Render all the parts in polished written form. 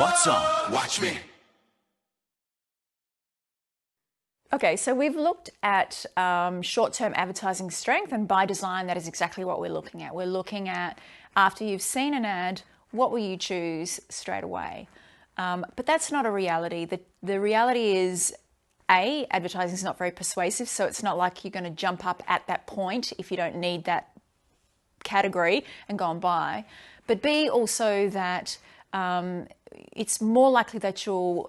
What's on? Watch me. Okay, so we've looked at short-term advertising strength, and by design, that is exactly what we're looking at. We're looking at, after you've seen an ad, what will you choose straight away? But that's not a reality. The reality is, A, advertising is not very persuasive, so it's not like you're going to jump up at that point if you don't need that category and go and buy. But B, also that it's more likely that you'll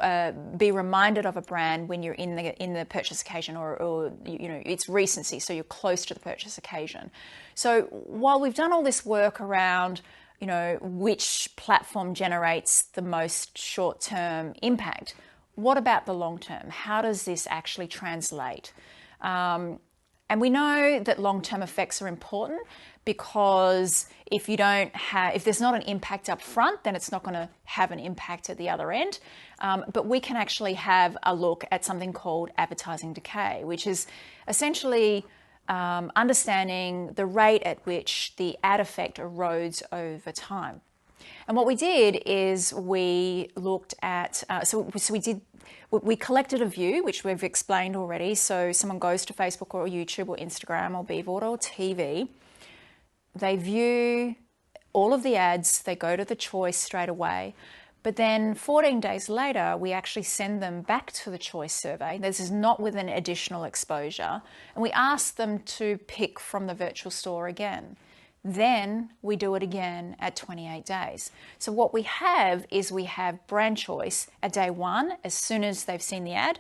be reminded of a brand when you're in the purchase occasion, or you know, it's recency, so you're close to the purchase occasion. So while we've done all this work around, you know, which platform generates the most short-term impact, what about the long term? How does this actually translate? And we know that long-term effects are important, because if there's not an impact up front, then it's not going to have an impact at the other end. But we can actually have a look at something called advertising decay, which is essentially understanding the rate at which the ad effect erodes over time. And what we did is we looked at, we collected a view, which we've explained already. So someone goes to Facebook or YouTube or Instagram or BVOD or TV. They view all of the ads, they go to the choice straight away. But then 14 days later, we actually send them back to the choice survey. This is not with an additional exposure. And we ask them to pick from the virtual store again. Then we do it again at 28 days. So what we have is we have brand choice at day 1, as soon as they've seen the ad.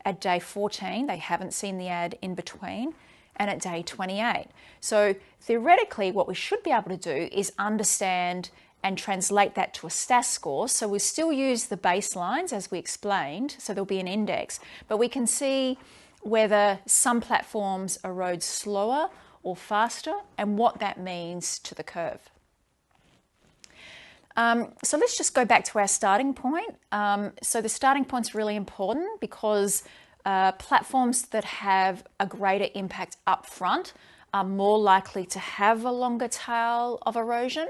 At day 14, they haven't seen the ad in between. And at day 28. So theoretically, what we should be able to do is understand and translate that to a STAS score. So we still use the baselines as we explained, so there'll be an index, but we can see whether some platforms erode slower or faster and what that means to the curve. So let's just go back to our starting point. So the starting point's really important, because platforms that have a greater impact up front are more likely to have a longer tail of erosion.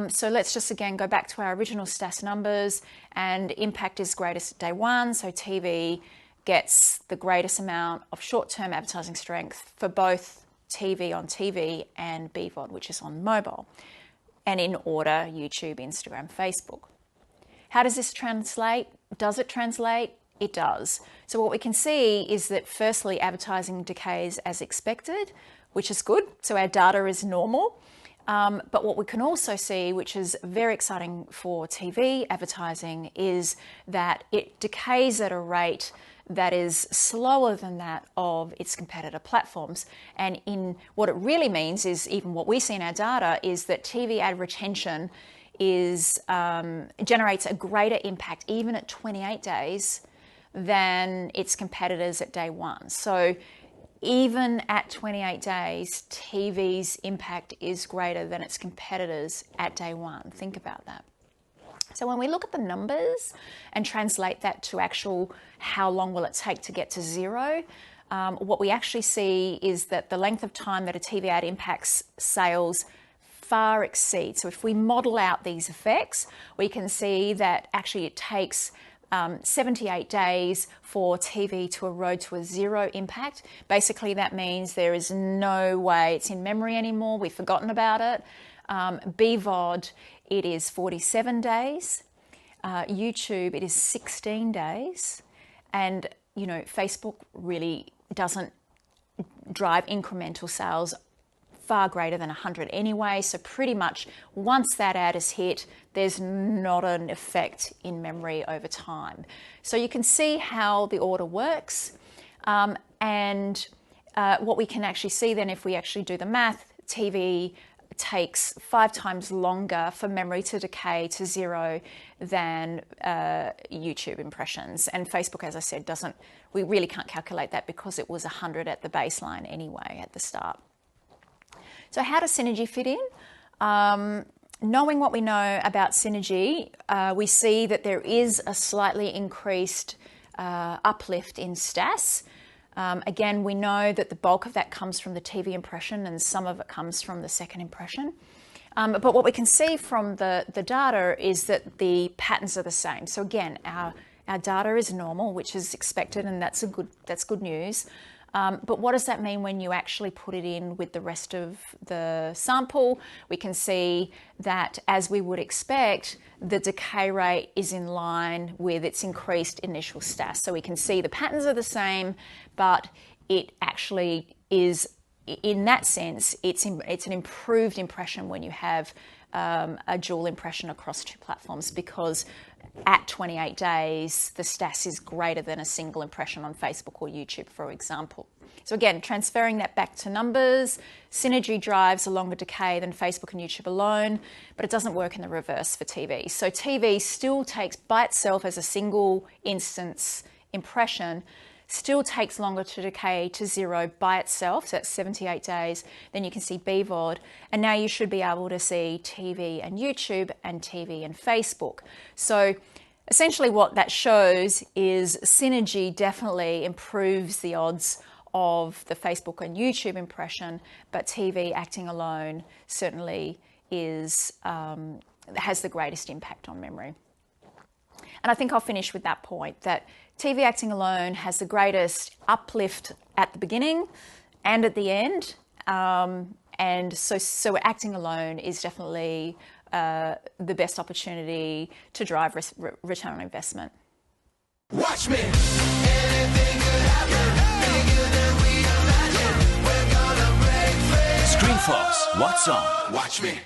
So let's just again go back to our original STAS numbers, and impact is greatest at day 1. So TV gets the greatest amount of short-term advertising strength for both TV on TV and BVOD, which is on mobile. And in order, YouTube, Instagram, Facebook. How does this translate? Does it translate? It does. So what we can see is that firstly, advertising decays as expected, which is good. So our data is normal. But what we can also see, which is very exciting for TV advertising, is that it decays at a rate that is slower than that of its competitor platforms. And in what it really means is, even what we see in our data, is that TV ad retention generates a greater impact even at 28 days than its competitors at day 1. So even at 28 days, TV's impact is greater than its competitors at day 1. Think about that. So when we look at the numbers and translate that to actual how long will it take to get to 0, what we actually see is that the length of time that a TV ad impacts sales far exceeds. So if we model out these effects, we can see that actually it takes 78 days for TV to erode to a 0 impact. Basically, that means there is no way it's in memory anymore. We've forgotten about it. BVOD, it is 47 days. YouTube, it is 16 days. And, you know, Facebook really doesn't drive incremental sales far greater than 100 anyway. So pretty much once that ad is hit, there's not an effect in memory over time. So you can see how the order works. And what we can actually see then, if we actually do the math, TV takes 5 times longer for memory to decay to 0 than YouTube impressions. And Facebook, as I said, we really can't calculate that because it was 100 at the baseline anyway at the start. So how does synergy fit in? Knowing what we know about synergy, we see that there is a slightly increased uplift in STAS. Again, we know that the bulk of that comes from the TV impression and some of it comes from the second impression. But what we can see from the data is that the patterns are the same. So again, our data is normal, which is expected, and that's good news. But what does that mean when you actually put it in with the rest of the sample? We can see that, as we would expect, the decay rate is in line with its increased initial STAS. So we can see the patterns are the same, but it actually is, in that sense, it's an improved impression when you have a dual impression across two platforms, because at 28 days, the STAS is greater than a single impression on Facebook or YouTube, for example. So again, transferring that back to numbers, Synergy drives a longer decay than Facebook and YouTube alone, but it doesn't work in the reverse for TV. So TV still takes, by itself as a single instance impression, still takes longer to decay to zero by itself, so that's 78 days. Then you can see BVOD, and now you should be able to see TV and YouTube and TV and Facebook. So essentially what that shows is Synergy definitely improves the odds of the Facebook and YouTube impression, but TV acting alone certainly has the greatest impact on memory. And I think I'll finish with that point, that TV acting alone has the greatest uplift at the beginning and at the end. And so acting alone is definitely the best opportunity to drive return on investment. Watch me. Anything could happen. Bigger than we imagine. We're gonna break free. ScreenForce. What's on? Watch me.